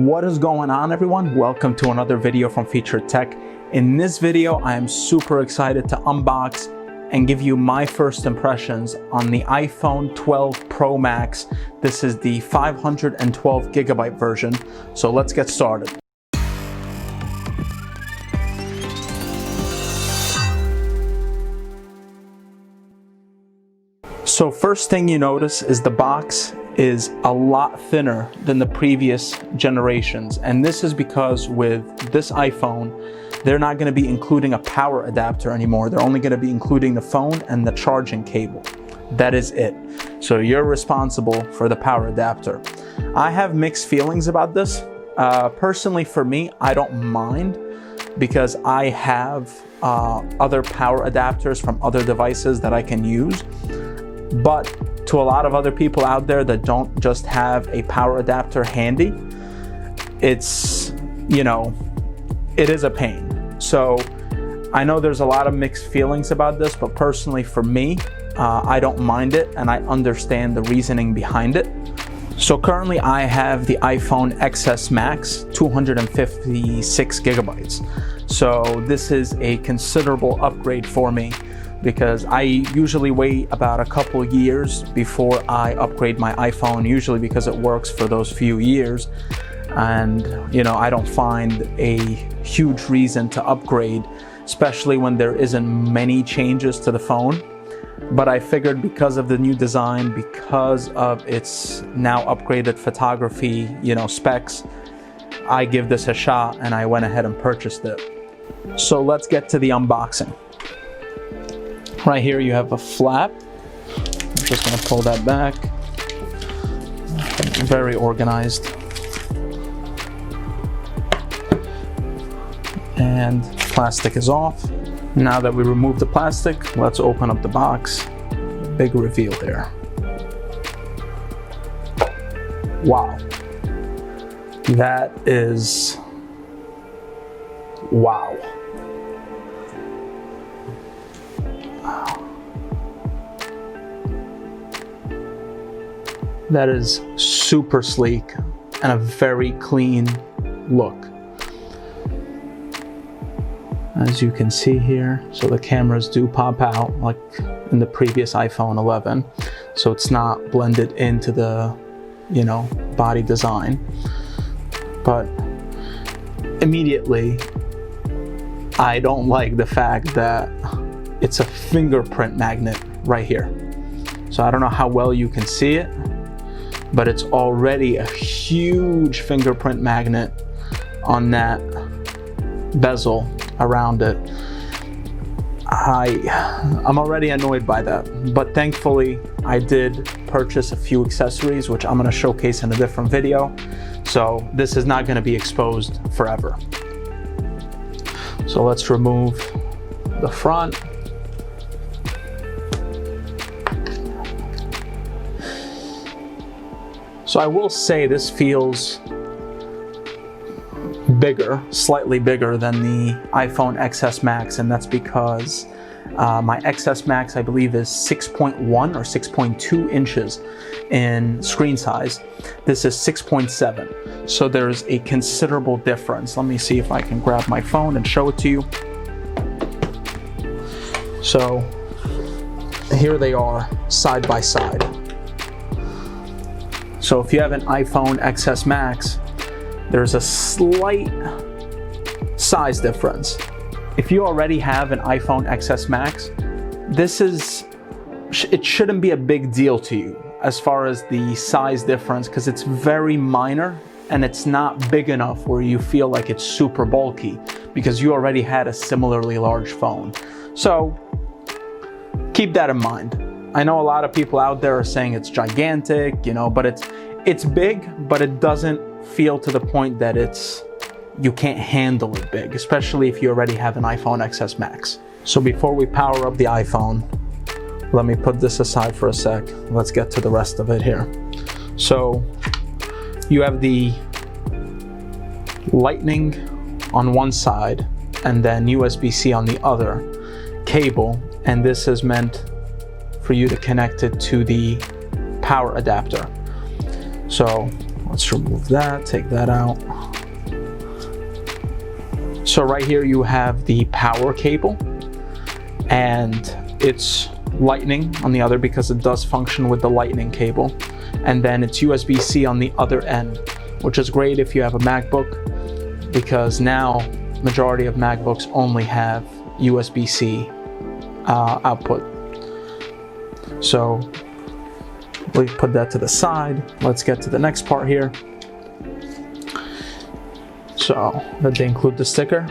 What is going on, everyone? Welcome to another video from Featured Tech. In this video, I am super excited to unbox and give you my first impressions on the iPhone 12 Pro Max. This is the 512 gigabyte version. So let's get started. So first thing you notice is the box is a lot thinner than the previous generations. And this is because with this iPhone, they're not going to be including a power adapter anymore. They're only going to be including the phone and the charging cable. That is it. So you're responsible for the power adapter. I have mixed feelings about this. Personally, for me, I don't mind because I have other power adapters from other devices that I can use. But to a lot of other people out there that don't just have a power adapter handy, it's, it is a pain. So I know there's a lot of mixed feelings about this, but personally for me, I don't mind it and I understand the reasoning behind it. So currently I have the iPhone XS Max 256 gigabytes. So this is a considerable upgrade for me, because I usually wait about a couple years before I upgrade my iPhone, usually because it works for those few years. And I don't find a huge reason to upgrade, especially when there isn't many changes to the phone. But I figured because of the new design, because of its now upgraded photography, specs, I give this a shot and I went ahead and purchased it. So let's get to the unboxing. Right here you have a flap. I'm just going to pull that back. Very organized. And plastic is off. Now that we remove the plastic, let's open up the box. Big reveal there. Wow. That is... wow. That is super sleek and a very clean look. As you can see here, so the cameras do pop out like in the previous iPhone 11. So it's not blended into the, body design. But immediately, I don't like the fact that it's a fingerprint magnet right here. So I don't know how well you can see it, but it's already a huge fingerprint magnet on that bezel around it. I'm already annoyed by that, but thankfully I did purchase a few accessories, which I'm going to showcase in a different video. So this is not going to be exposed forever. So let's remove the front. So I will say this feels bigger, slightly bigger than the iPhone XS Max, and that's because my XS Max, I believe, is 6.1 or 6.2 inches in screen size. This is 6.7, so there's a considerable difference. Let me see if I can grab my phone and show it to you. So here they are, side by side. So if you have an iPhone XS Max, there's a slight size difference. If you already have an iPhone XS Max, it shouldn't be a big deal to you as far as the size difference, because it's very minor and it's not big enough where you feel like it's super bulky because you already had a similarly large phone. So keep that in mind. I know a lot of people out there are saying it's gigantic, but it's big, but it doesn't feel to the point that you can't handle it big, especially if you already have an iPhone XS Max. So before we power up the iPhone, let me put this aside for a sec. Let's get to the rest of it here. So you have the Lightning on one side and then USB-C on the other cable, and this is meant for you to connect it to the power adapter. So let's remove that, take that out. So right here you have the power cable, and it's lightning on the other because it does function with the lightning cable. And then it's USB-C on the other end, which is great if you have a MacBook, because now majority of MacBooks only have USB-C output. So we put that to the side. Let's get to the next part here. So did they include the sticker?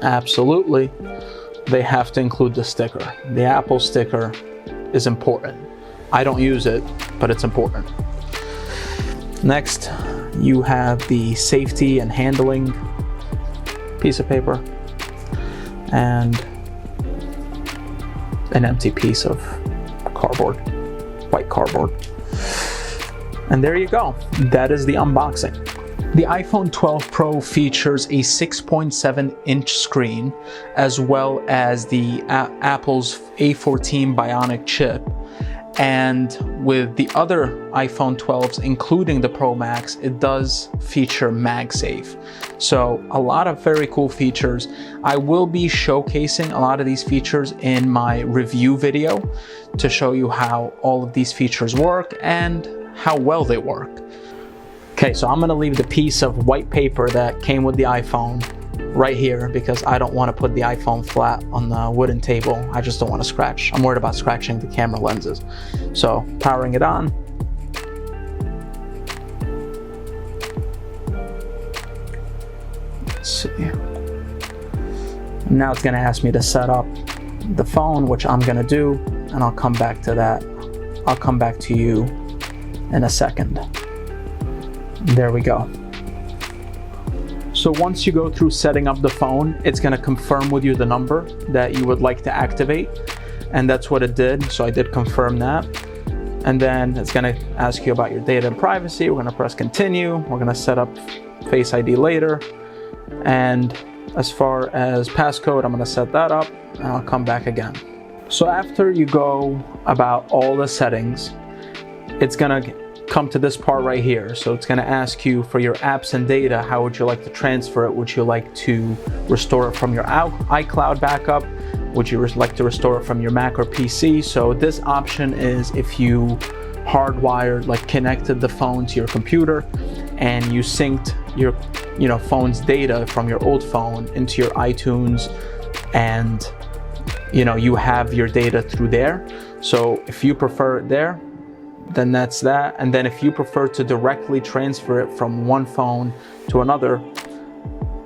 Absolutely. They have to include the sticker. The Apple sticker is important. I don't use it, but it's important. Next, you have the safety and handling piece of paper and an empty piece of cardboard, white cardboard. And there you go. That is the unboxing. The iPhone 12 Pro features a 6.7-inch screen, as well as the Apple's A14 Bionic chip. And with the other iPhone 12s, including the Pro Max, it does feature MagSafe. So a lot of very cool features. I will be showcasing a lot of these features in my review video to show you how all of these features work and how well they work. Okay, so I'm gonna leave the piece of white paper that came with the iPhone right here because I don't want to put the iPhone flat on the wooden table. I just don't want to scratch. I'm worried about scratching the camera lenses. So powering it on. Let's see. Now it's gonna ask me to set up the phone, which I'm gonna do, and I'll come back to that. I'll come back to you in a second. There we go. So once you go through setting up the phone, it's going to confirm with you the number that you would like to activate. And that's what it did. So I did confirm that. And then it's going to ask you about your data and privacy. We're going to press continue. We're going to set up Face ID later. And as far as passcode, I'm going to set that up and I'll come back again. So after you go about all the settings, it's going to come to this part right here. So it's going to ask you for your apps and data. How would you like to transfer it? Would you like to restore it from your iCloud backup? Would you like to restore it from your Mac or PC? So this option is if you hardwired, like connected the phone to your computer and you synced your phone's data from your old phone into your iTunes, and you have your data through there. So if you prefer it there, then that's that. And then if you prefer to directly transfer it from one phone to another,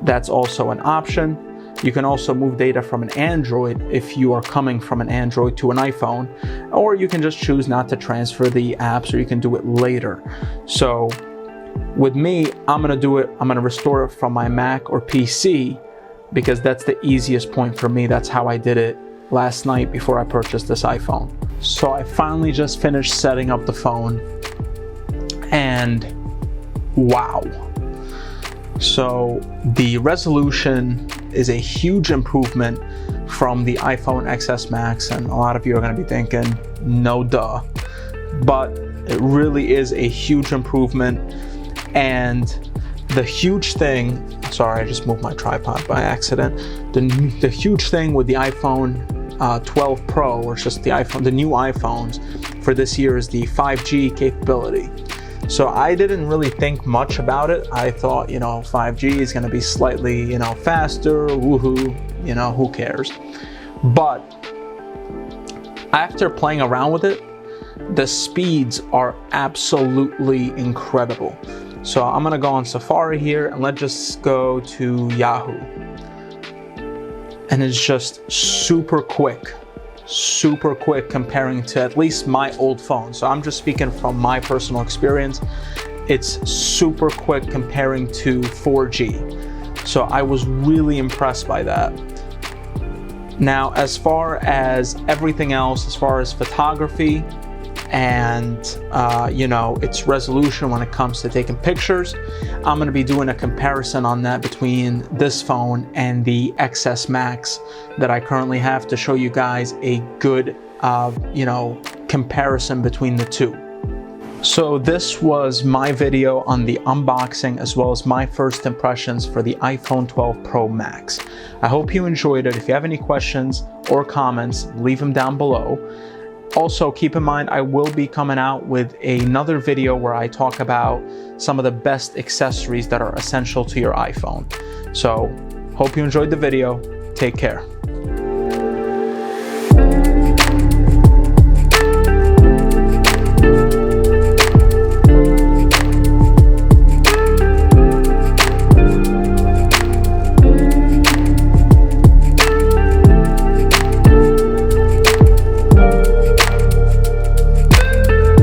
that's also an option. You can also move data from an Android if you are coming from an Android to an iPhone, or you can just choose not to transfer the apps, or you can do it later. So with me, I'm gonna restore it from my Mac or PC because that's the easiest point for me. That's how I did it last night before I purchased this iPhone. So I finally just finished setting up the phone, and wow. So the resolution is a huge improvement from the iPhone XS Max, and a lot of you are going to be thinking, no duh. But it really is a huge improvement. And the huge thing, sorry, I just moved my tripod by accident. The huge thing with the iPhone 12 Pro, or just the new iPhones for this year, is the 5G capability. So I didn't really think much about it. I thought, 5G is going to be slightly, faster, woohoo, who cares? But after playing around with it, the speeds are absolutely incredible. So I'm going to go on Safari here, and let's just go to Yahoo. And it's just super quick comparing to at least my old phone. So I'm just speaking from my personal experience. It's super quick comparing to 4G. So I was really impressed by that. Now, as far as everything else, as far as photography and its resolution when it comes to taking pictures, I'm going to be doing a comparison on that between this phone and the XS Max that I currently have, to show you guys a good comparison between the two. So this was my video on the unboxing as well as my first impressions for the iPhone 12 Pro Max. I hope you enjoyed it. If you have any questions or comments, leave them down below. Also, keep in mind, I will be coming out with another video where I talk about some of the best accessories that are essential to your iPhone. So, hope you enjoyed the video. Take care.